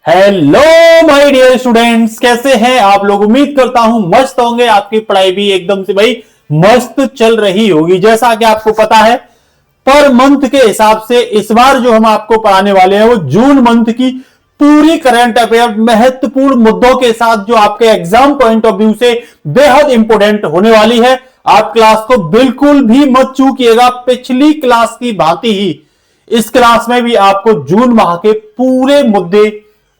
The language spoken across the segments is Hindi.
हेलो माय डियर स्टूडेंट्स, कैसे हैं आप लोग। उम्मीद करता हूं मस्त होंगे। आपकी पढ़ाई भी एकदम से भाई मस्त चल रही होगी। जैसा कि आपको पता है, पर मंथ के हिसाब से इस बार जो हम आपको पढ़ाने वाले हैं वो जून मंथ की पूरी करंट अफेयर महत्वपूर्ण मुद्दों के साथ जो आपके एग्जाम पॉइंट ऑफ व्यू से बेहद इंपोर्टेंट होने वाली है। आप क्लास को बिल्कुल भी मत चूकिएगा। पिछली क्लास की भांति ही इस क्लास में भी आपको जून माह के पूरे मुद्दे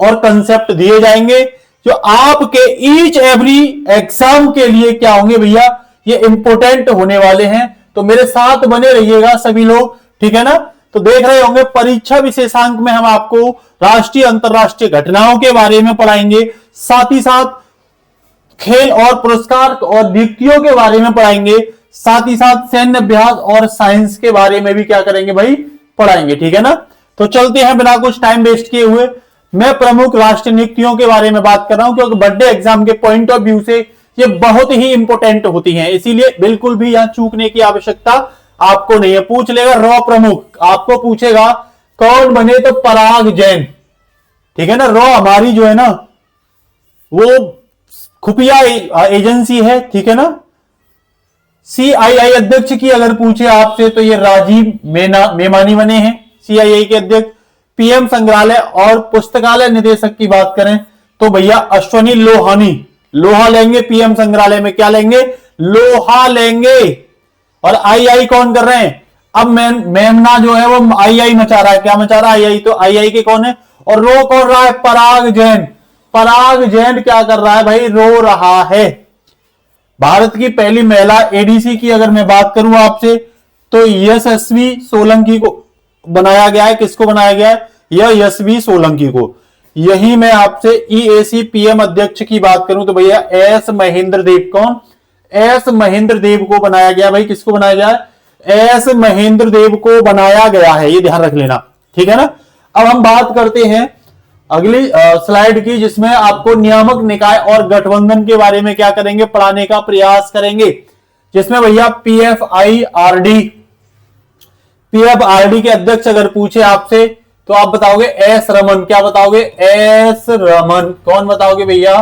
और कंसेप्ट दिए जाएंगे जो आपके ईच एवरी एग्जाम के लिए क्या होंगे भैया, ये इंपोर्टेंट होने वाले हैं। तो मेरे साथ बने रहिएगा सभी लोग, ठीक है ना। तो देख रहे होंगे परीक्षा विशेषांक में हम आपको राष्ट्रीय अंतरराष्ट्रीय घटनाओं के बारे में पढ़ाएंगे, साथ ही साथ खेल और पुरस्कार और नियुक्तियों के बारे में पढ़ाएंगे, साथ ही साथ सैन्य अभ्यास और साइंस के बारे में भी क्या करेंगे भाई, पढ़ाएंगे, ठीक है ना। तो चलते हैं बिना कुछ टाइम वेस्ट किए हुए। मैं प्रमुख राष्ट्रीय नियुक्तियों के बारे में बात कर रहा हूं क्योंकि बर्थडे एग्जाम के पॉइंट ऑफ व्यू से ये बहुत ही इंपोर्टेंट होती हैं, इसीलिए बिल्कुल भी यहां चूकने की आवश्यकता आपको नहीं है। पूछ लेगा रॉ प्रमुख, आपको पूछेगा कौन बने, तो पराग जैन, ठीक है ना। रॉ हमारी जो है ना वो खुफिया एजेंसी है, ठीक है ना। सीआईआई अध्यक्ष की अगर पूछे आपसे तो ये राजीव मेमानी बने हैं सीआईआई के अध्यक्ष। पीएम संग्रहालय और पुस्तकालय निदेशक की बात करें तो भैया अश्वनी लोहानी, लोहा लेंगे। पीएम संग्रहालय में क्या लेंगे, लोहा लेंगे। और आई कौन कर रहे हैं, अब मेमना जो है वो आई मचा रहा है। क्या मचा रहा है, आई, तो आई के कौन है, और रो कौन रहा है, पराग जैन। पराग जैन क्या कर रहा है भाई, रो रहा है। भारत की पहली महिला एडीसी की अगर मैं बात करूं आपसे तो यशस्वी सोलंकी को बनाया गया है। किसको बनाया गया है, यह यशस्वी सोलंकी को। यही मैं आपसे ईएसी पीएम अध्यक्ष की बात करूं तो भैया एस महेंद्र देव, कौन, एस महेंद्र देव को बनाया गया। भाई किसको बनाया गया है, एस महेंद्र देव को बनाया गया है, ये ध्यान रख लेना, ठीक है ना। अब हम बात करते हैं अगली स्लाइड की, जिसमें आपको नियामक निकाय और गठबंधन के बारे में क्या करेंगे, पढ़ाने का प्रयास करेंगे। जिसमें भैया पीएफआरडी के अध्यक्ष अगर पूछे आपसे तो आप बताओगे एस रमन। क्या बताओगे, एस रमन। कौन बताओगे भैया,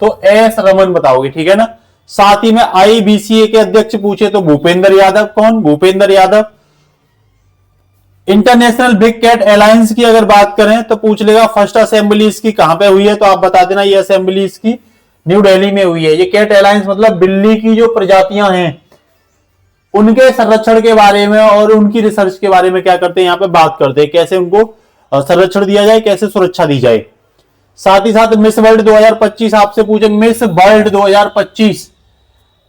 तो एस रमन बताओगे, ठीक है ना। साथ ही में आईबीसीए के अध्यक्ष पूछे तो भूपेंद्र यादव। कौन, Bhupendra Yadav. International big cat alliance की अगर बात करें तो पूछ लेगा फर्स्ट असेंबली इसकी कहां पे हुई है, तो आप बता देना ये असेंबली इसकी न्यू दिल्ली में हुई है। ये कैट अलायंस मतलब बिल्ली की जो प्रजातियां हैं उनके संरक्षण के बारे में और उनकी रिसर्च के बारे में क्या करते हैं, यहां पे बात करते हैं कैसे उनको संरक्षण दिया जाए, कैसे सुरक्षा दी जाए। साथ ही साथ मिस वर्ल्ड 2025 आपसे पूछे, मिस वर्ल्ड 2025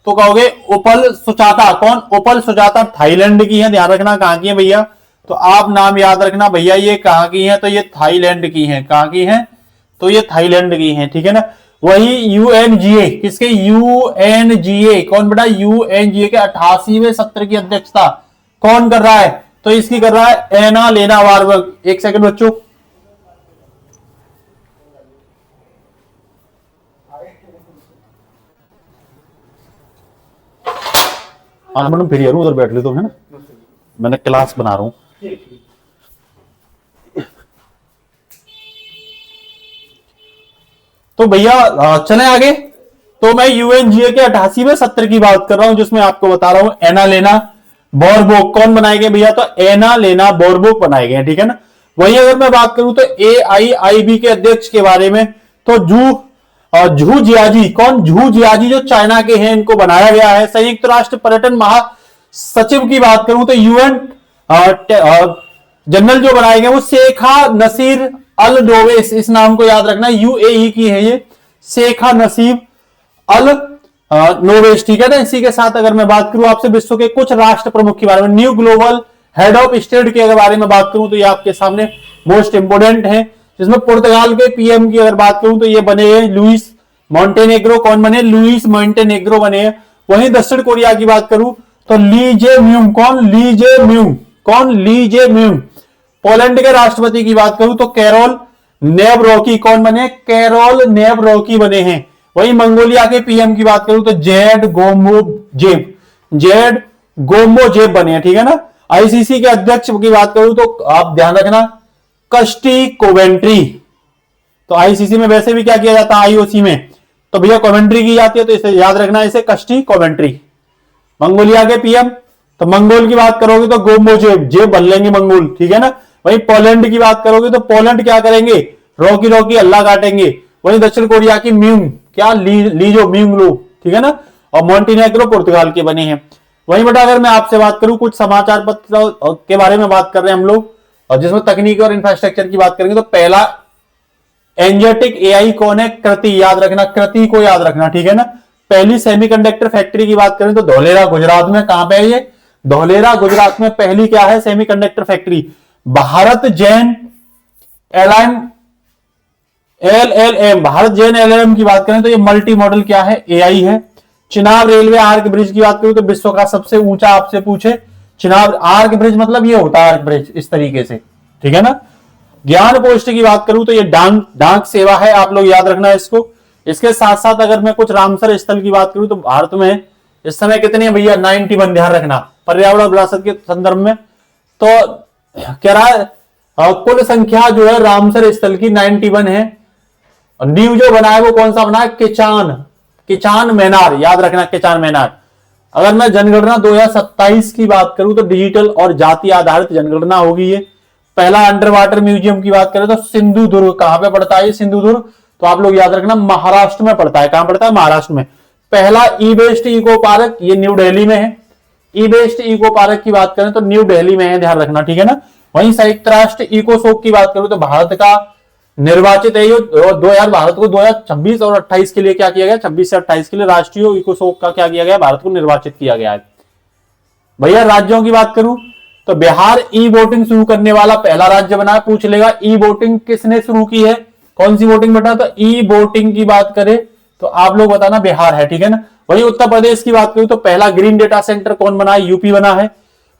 तो कहोगे उपल सुचाता। कौन, उपल सुचाता थाईलैंड की है, ध्यान रखना कहां की है भैया, तो आप नाम याद रखना भैया ये कहां की है, तो ये थाईलैंड की है। कहां की है, तो ये थाईलैंड की है, ठीक है ना। वही यूएनजीए, किसके, यूएनजीए, कौन बेटा, यूएनजीए के 88वें सत्र की अध्यक्षता कौन कर रहा है, तो इसकी कर रहा है एना लेना वारबर्ग। एक सेकंड बच्चों, मैडम फिर यार उधर बैठ ले तो, है ना, मैंने क्लास बना रहा हूं। तो भैया चले आगे। तो मैं यूएनजीए के 88वें सत्र की बात कर रहा हूं जिसमें आपको बता रहा हूं एना लेना बोरबोक कौन बनाए गए भैया, तो एना लेना बोरबोक बनाए गए, ठीक है ना। वही अगर मैं बात करूं तो एआईआईबी के अध्यक्ष के बारे में तो झू जियाजी, कौन, झू जियाजी जो चाइना के हैं, इनको बनाया गया है। संयुक्त राष्ट्र पर्यटन महासचिव की बात करूं तो यूएन जनरल जो बनाए गए वो शेखा नसीर अल नोवेस, इस नाम को याद रखना, यूएई की है ये, शेखा नसीब अल नोवेस, ठीक है ना। इसी के साथ अगर मैं बात करूं आपसे विश्व के कुछ राष्ट्र प्रमुख के बारे में, new global head of state के अगर बारे में बात करूं तो ये आपके सामने मोस्ट इंपोर्टेंट है। जिसमें पुर्तगाल के पीएम की अगर बात करूं तो ये बने हैं लुइस मॉन्टेनेग्रो। कौन बने, लुइस मॉन्टेनेग्रो बने हैं। वहीं दक्षिण कोरिया की बात करूं तो ली जे म्यूंग, कौन, ली जे म्यूंग, कौन, ली जे म्यूंग। पोलैंड के राष्ट्रपति की बात करूं तो कैरोल नेवरोकी, कौन बने, कैरोल नेवरोकी बने हैं। वहीं मंगोलिया के पीएम की बात करूं तो जेड गोम्बोजेब बने हैं, ठीक है ना। आईसीसी के अध्यक्ष की बात करूं तो आप ध्यान रखना कस्टी कोवेंट्री, तो आईसीसी में वैसे भी क्या किया जाता है, आईओसी में तो भैया कमेंट्री की जाती है, तो इसे याद रखना, इसे कष्टी कमेंट्री। मंगोलिया के पीएम, तो मंगोल की बात करोगे तो गोम्बोजेब, जेब भर लेंगे मंगोल, ठीक है ना। वहीं पोलैंड की बात करोगे तो पोलैंड क्या करेंगे, रॉकी रॉकी अल्लाह काटेंगे। वहीं दक्षिण कोरिया की म्यूंग, क्या लीजो म्यूंग लो, ठीक है ना। और मोंटेनेग्रो पुर्तगाल के बने हैं। वहीं बेटा अगर मैं आपसे बात करूं कुछ समाचार पत्र के बारे में बात कर रहे हैं हम लोग, और जिसमें तकनीकी और इंफ्रास्ट्रक्चर की बात करेंगे, तो पहला एंजेटिक एआई कौन है, कृति, याद रखना, कृति को याद रखना, ठीक है ना। पहली सेमीकंडक्टर फैक्ट्री की बात करें तो धौलेरा गुजरात में, कहां पे है ये, धौलेरा गुजरात में पहली क्या है, semiconductor factory. Bharat Jain LLM, Bharat Jain LLM की बात करें तो ये मल्टी मॉडल क्या है, एआई है। चिनाब रेलवे आर्क ब्रिज की बात करूं तो विश्व का सबसे ऊंचा, आपसे पूछे चिनाब आर्क ब्रिज मतलब ये होता है आर्क ब्रिज इस तरीके से, ठीक है ना। ज्ञान पोस्ट की बात करूं तो ये डाक सेवा है, आप लोग याद रखना इसको। इसके साथ साथ अगर मैं कुछ रामसर स्थल की बात करूं तो भारत में इस समय कितने हैं भैया, 91, ध्यान रखना, पर्यावरण विरासत के संदर्भ में। तो कह रहा है कुल संख्या जो है रामसर स्थल की 91 है। नींव जो बना है वो कौन सा बना है, किचान मैनार, याद रखना किचान मैनार। अगर मैं जनगणना 2027 की बात करूं तो डिजिटल और जाति आधारित जनगणना होगी ये। पहला अंडर वाटर म्यूजियम की बात करें तो सिंधु दुर्ग, कहां पे पड़ता है सिंधु दुर्ग, तो आप लोग याद रखना महाराष्ट्र में पड़ता है, कहां पड़ता है, महाराष्ट्र में। पहला ई बेस्ट इको पार्क, ये न्यू दिल्ली में है। ई बेस्ट इको पार्क की बात करें तो न्यू दिल्ली में है, ध्यान रखना, ठीक है ना। वहीं संयुक्त राष्ट्र इको शोक की बात करूं तो भारत का निर्वाचित है, 2000 भारत को 2026 और 28 के लिए क्या किया गया, 26 से 28 के लिए राष्ट्रीय इको शोक का क्या किया गया, भारत को निर्वाचित किया गया है। भैया राज्यों की बात करूं तो बिहार ई वोटिंग शुरू करने वाला पहला राज्य बना है। पूछ लेगा ई वोटिंग किसने शुरू की है, कौन सी वोटिंग बेटा, तो ई वोटिंग की बात करें तो आप लोग बताना बिहार है, ठीक है ना। वहीं उत्तर प्रदेश की बात करूं तो पहला ग्रीन डेटा सेंटर कौन बना है, यूपी बना है।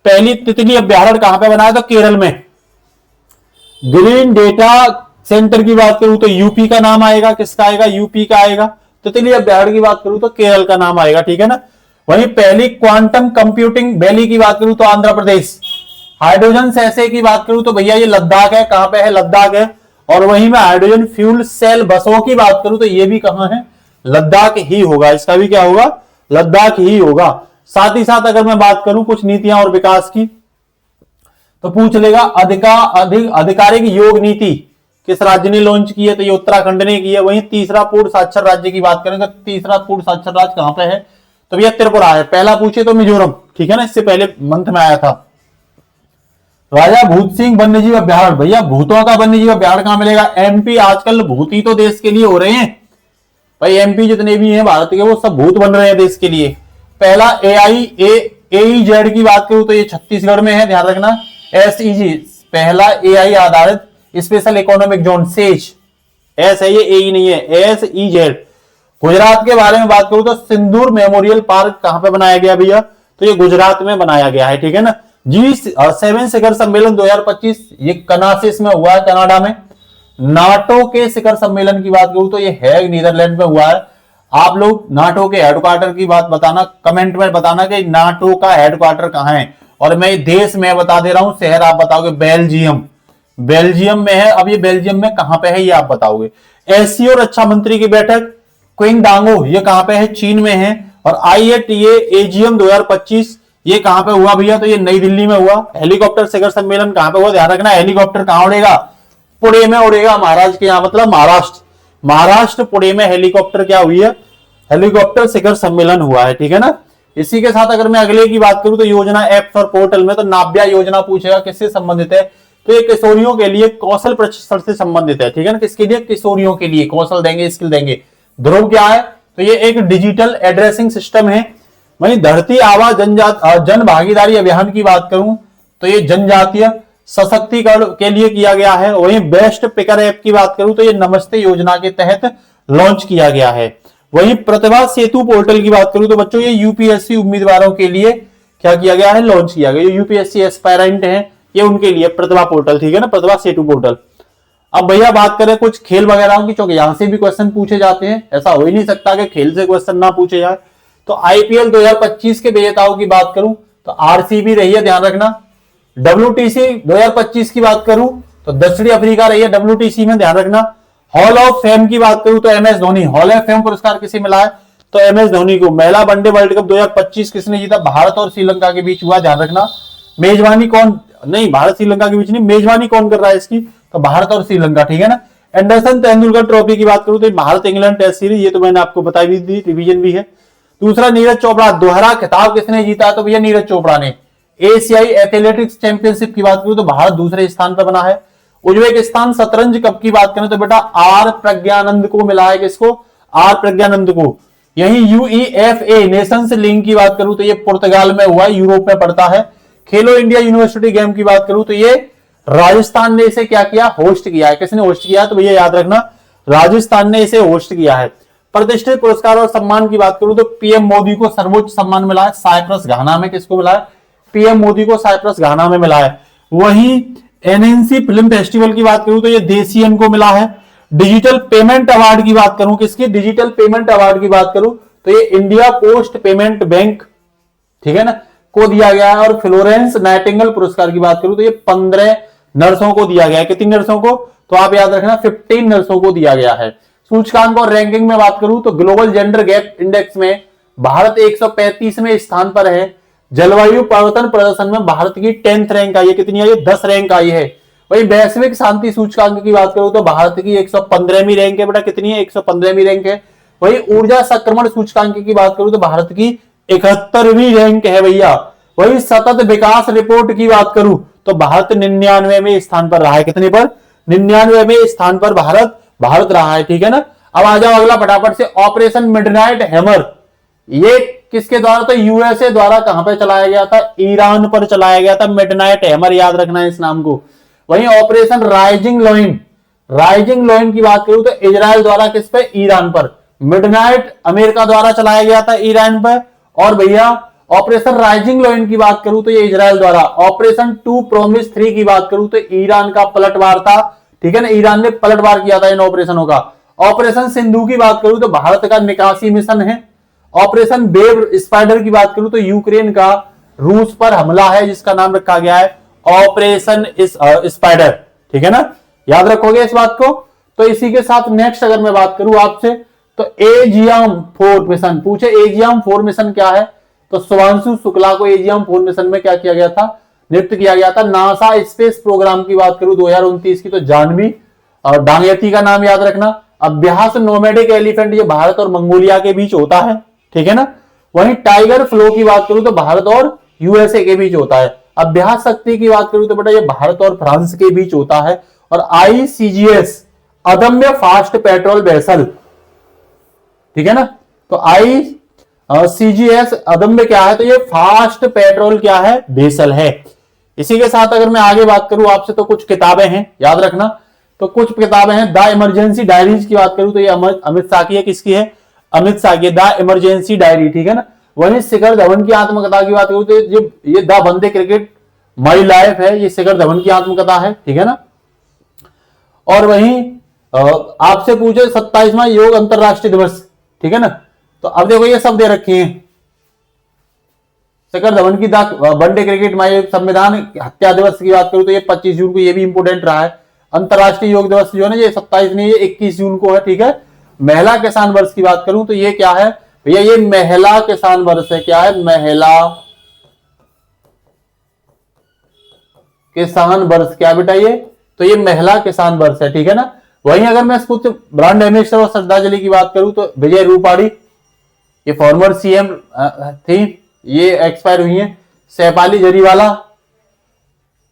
पहली तितली अभ्यारण्य कहां पे बना है, तो केरल में। ग्रीन डेटा सेंटर की बात करूं तो यूपी का नाम आएगा, किसका आएगा, यूपी का आएगा। तितली अभ्यारण्य की बात करूं तो केरल का नाम आएगा, ठीक है ना। वहीं पहली क्वांटम कंप्यूटिंग वैली की बात करूं तो आंध्र प्रदेश। हाइड्रोजन सैसे की बात करूं तो भैया ये लद्दाख है, कहां पे है, लद्दाख है। और वहीं मैं हाइड्रोजन फ्यूल सेल बसों की बात करूं तो ये भी कहां है, लद्दाख ही होगा, इसका भी क्या होगा, लद्दाख ही होगा। साथ ही साथ अगर मैं बात करूं कुछ नीतियां और विकास की तो पूछ लेगा आधिकारिक योग नीति किस राज्य ने लॉन्च की है, तो ये उत्तराखंड ने की है। वहीं तीसरा पूर्ण साक्षर राज्य की बात करें तो तीसरा पूर्ण साक्षर राज्य कहां पे है, तो भैया त्रिपुरा है। पहला पूछे तो मिजोरम, ठीक है ना, इससे पहले मंथ में आया था। राजा भूत सिंह वन्य जीव अभ्यारण्य, भैया भूतों का वन्य जीव अभ्यारण्य कहां मिलेगा, एमपी। आजकल भूत ही तो देश के लिए हो रहे हैं भाई, एमपी जितने भी हैं भारत के वो सब भूत बन रहे हैं देश के लिए। पहला एईजेड की बात करूं तो ये छत्तीसगढ़ में है, ध्यान रखना। एसईजी पहला एआई आधारित special economic zone, says, S है ये, ए नहीं है, एसईजेड। गुजरात के बारे में बात करूं तो सिंदूर मेमोरियल पार्क कहां पे बनाया गया भैया, तो ये गुजरात में बनाया गया है, ठीक है ना। G7 शिखर सम्मेलन 2025 ये कनासिस में हुआ है, कनाडा में। नाटो के शिखर सम्मेलन की बात करूं तो ये हैग नीदरलैंड में हुआ है। आप लोग नाटो के हेडक्वार्टर की बात बताना, कमेंट में बताना कि नाटो का हेडक्वार्टर कहां है। और मैं देश में बता दे रहा हूं, शहर आप बताओगे बेल्जियम, बेल्जियम में है। अब ये बेल्जियम में कहां पे है ये आप बताओगे। एससीओ रक्षा मंत्री की बैठक क्विंगडांगो ये कहां पे है, चीन में है। और आईएटीए एजीएम 2025 ये कहां पे हुआ भैया, तो ये नई दिल्ली में हुआ। हेलीकॉप्टर शिखर सम्मेलन कहां पे हुआ, ध्यान रखना, हेलीकॉप्टर कहां उड़ेगा, पुणे में उड़ेगा, महाराष्ट्र के यहां, मतलब महाराष्ट्र पुणे में हेलीकॉप्टर क्या हुई है, हेलीकॉप्टर शिखर सम्मेलन हुआ है, ठीक है ना। इसी के साथ अगर मैं अगले की बात करूं तो योजना एप्स और पोर्टल में, तो नाव्या योजना पूछेगा किससे संबंधित है, तो ये किशोरियों के लिए कौशल प्रशिक्षण से संबंधित है, ठीक है ना। किसके लिए, किशोरियों के लिए कौशल देंगे, स्किल देंगे। ध्रुव क्या है, तो ये एक डिजिटल एड्रेसिंग सिस्टम है। वहीं धरती आबा जन भागीदारी अभियान की बात करूं तो ये जनजातीय सशक्तिकरण के लिए किया गया है। वहीं बेस्ट पिकर ऐप की बात करूं तो ये नमस्ते योजना के तहत लॉन्च किया गया है। वहीं प्रतिभा सेतु पोर्टल की बात करूं तो बच्चों ये यूपीएससी उम्मीदवारों के लिए क्या किया गया है, लॉन्च किया गया। यूपीएससी एस्पायरेंट है ये उनके लिए प्रतिभा पोर्टल, ठीक है ना, प्रतिभा सेतु पोर्टल। अब भैया बात करें कुछ खेल वगैरह की, क्योंकि यहां से भी क्वेश्चन पूछे जाते हैं, ऐसा हो ही नहीं सकता कि खेल से क्वेश्चन ना पूछे जाए। तो आईपीएल 2025 के विजेताओं की बात करूं तो आरसीबी रही है, ध्यान रखना। डब्ल्यूटीसी 2025 की बात करूं तो दक्षिणी अफ्रीका रही है डब्ल्यूटीसी में, ध्यान रखना। हॉल ऑफ फेम की बात करूं तो MS Dhoni, hall of fame पुरस्कार किसे मिला है? तो MS धोनी को। महिला वनडे वर्ल्ड कप 2025 किसने जीता? भारत और श्रीलंका के बीच हुआ, ध्यान रखना। मेजबानी कौन, नहीं भारत श्रीलंका के बीच नहीं, मेजबानी कौन कर रहा है इसकी? तो भारत और श्रीलंका, ठीक है ना। एंडरसन तेंदुलकर ट्रॉफी की बात करूं तो भारत इंग्लैंड टेस्ट सीरीज, ये तो मैंने आपको बताई भी दी, रिवीजन भी है। दूसरा, नीरज चोपड़ा, दोहरा खिताब किसने जीता? तो भैया नीरज चोपड़ा ने। एशियाई एथलेटिक्स चैंपियनशिप की बात करूं तो भारत दूसरे स्थान पर बना है। उज्बेकिस्तान शतरंज कप की बात करें तो बेटा आर प्रज्ञानंद को मिला है। किसको? आर प्रज्ञानंद को। यही UEFA नेशंस लीग की बात करूं तो ये पुर्तगाल में हुआ, यूरोप में पड़ता है। खेलो इंडिया यूनिवर्सिटी गेम की बात करूं तो ये राजस्थान ने इसे क्या किया? होस्ट किया है। किसने होस्ट किया? तो भैया याद रखना, राजस्थान ने इसे होस्ट किया है। प्रतिष्ठित पुरस्कार और सम्मान की बात करूं तो PM मोदी को सर्वोच्च सम्मान मिला है साइप्रस घाना में। किसको मिला है? PM मोदी को साइप्रस घाना में मिला है। वहीं NNC फिल्म फेस्टिवल की बात करूं तो ये देसियन को मिला है। डिजिटल पेमेंट अवार्ड की बात करूं, किसकी? डिजिटल पेमेंट अवार्ड की बात करूं तो ये इंडिया पोस्ट पेमेंट बैंक, ठीक है ना, को दिया गया है। और फ्लोरेंस नाइटिंगेल पुरस्कार की बात करूं तो ये 15 नर्सों को दिया गया है। कितनी नर्सों को? तो आप याद रखना 15 नर्सों को दिया गया है। सूचकांक और रैंकिंग में बात करूं तो ग्लोबल जेंडर गैप इंडेक्स में भारत 135वें स्थान पर है। जलवायु परिवर्तन प्रदर्शन में भारत की 10th रैंक आई है। कितनी आई है? 10 रैंक आई है। वही वैश्विक शांति सूचकांक की बात करूं तो भारत की 115वीं रैंक है। बेटा कितनी है? 115वीं रैंक है। वही ऊर्जा संक्रमण सूचकांक की बात करूं तो भारत की 71वीं रैंक है भैया। वही सतत विकास रिपोर्ट की बात करूं तो भारत 99वें स्थान पर रहा है। कितने पर? 99वें स्थान पर भारत रहा है, ठीक है ना। अब आ जाओ अगला फटाफट से, ऑपरेशन मिडनाइट हैमर, ये किसके द्वारा? तो USA द्वारा कहां पर चलाया गया था? ईरान पर चलाया गया था। मिडनाइट हैमर याद रखना है इस नाम को। वहीं ऑपरेशन राइजिंग लॉइन की बात करूं तो इजराइल द्वारा किस पे? ईरान पर। मिडनाइट अमेरिका द्वारा चलाया गया था ईरान पर। और भैया ऑपरेशन राइजिंग लॉइन की बात करूं तो ये इजराइल द्वारा। ऑपरेशन 2 प्रोमिस 3 की बात करूं तो ईरान का पलटवार था, ठीक है ना, ईरान ने पलटवार किया था इन ऑपरेशनों का। ऑपरेशन सिंधु की बात करूं तो भारत का निकासी मिशन है। ऑपरेशन वेव स्पाइडर की बात करूं तो यूक्रेन का रूस पर हमला है, जिसका नाम रखा गया है ऑपरेशन स्पाइडर, ठीक है ना, याद रखोगे इस बात को। तो इसी के साथ नेक्स्ट अगर मैं बात करूं आपसे तो एजियम 4 मिशन पूछे। एजियम 4 मिशन क्या है? तो शुभांशु शुक्ला को एजियम 4 मिशन में क्या किया गया था? नियुक्त किया गया था। नासा स्पेस प्रोग्राम की बात करूं 2029 की तो जानवी और डांगयती का नाम याद रखना। अभ्यास नोमैडिक एलिफेंट, ये भारत और मंगोलिया के बीच होता है, ठीक है ना। वहीं टाइगर फ्लो की बात करूं तो भारत और USA के बीच होता है। अभ्यास शक्ति की बात करूं तो बेटा ये भारत और फ्रांस के बीच होता है। और ICGS अदम्य फास्ट पेट्रोल वेसल, ठीक है ना, तो ICGS अदम्य क्या है? तो ये फास्ट पेट्रोल क्या है? वेसल है। इसी के साथ अगर मैं आगे बात करूं आपसे तो कुछ किताबें हैं, याद रखना। तो कुछ किताबें हैं। द इमरजेंसी डायरीज की बात करूं तो ये अमित शाह की है। किसकी है? अमित शाह की, द इमरजेंसी डायरी, ठीक है ना। वहीं शिखर धवन की आत्मकथा की बात करूं तो ये the one day cricket my life है, ये शिखर धवन की आत्मकथा है, ठीक है ना। और वहीं आपसे पूछे 27वां योग अंतरराष्ट्रीय दिवस, ठीक है ना। तो अब देखो ये सब दे रखे हैं। शिखर धवन की वनडे क्रिकेट माई संविधान हत्या दिवस की बात करूं तो ये 25 जून को, ये भी इंपोर्टेंट रहा है। अंतरराष्ट्रीय योग दिवस जो है ना ये 27 नहीं, ये 21 जून को है, ठीक है। महिला किसान वर्ष की बात करूं तो ये क्या है भैया? ये महिला किसान वर्ष है। क्या है? महिला किसान वर्ष। क्या बेटा ये? तो ये महिला किसान वर्ष है, ठीक है ना। वहीं अगर मैं कुछ ब्रांड एम्बेसडर और श्रद्धांजलि की बात करूं तो विजय रूपाणी, ये फॉर्मर CM थी, ये एक्सपायर हुई है। सहपाली जरीवाला,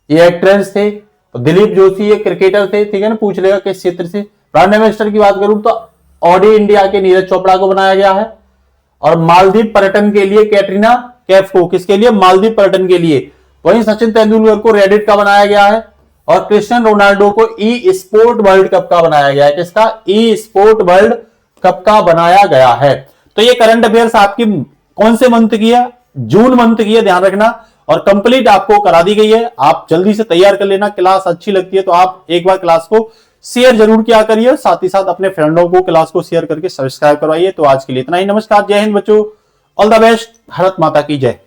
ये एक्ट्रेस थे। दिलीप जोशी, ये क्रिकेटर थे, ठीक है ना, पूछ लेगा किस क्षेत्र से। ब्रांड एम्बेसडर की बात करूं तो ऑडी इंडिया के नीरज चोपड़ा को बनाया गया है। और मालदीव पर्यटन के लिए कैटरीना कैफ को, किसके लिए? मालदीव पर्यटन के लिए। वहीं सचिन तेंदुलकर को रेडिट का बनाया गया है। और क्रिस्टियानो रोनाल्डो को ई स्पोर्ट वर्ल्ड कप का बनाया गया है। किसका? ई स्पोर्ट वर्ल्ड कप का बनाया गया है। तो ये करंट अफेयर्स आपकी कौन से मंथ की है? जून मंथ की है, ध्यान रखना। और कंप्लीट आपको करा दी गई है, आप जल्दी से तैयार कर लेना। क्लास अच्छी लगती है तो आप एक बार क्लास को शेयर जरूर किया करिए, साथ ही साथ अपने फ्रेंडों को क्लास को शेयर करके सब्सक्राइब करवाइए। तो आज के लिए इतना ही। नमस्कार, जय हिंद बच्चों, ऑल द बेस्ट, भारत माता की जय।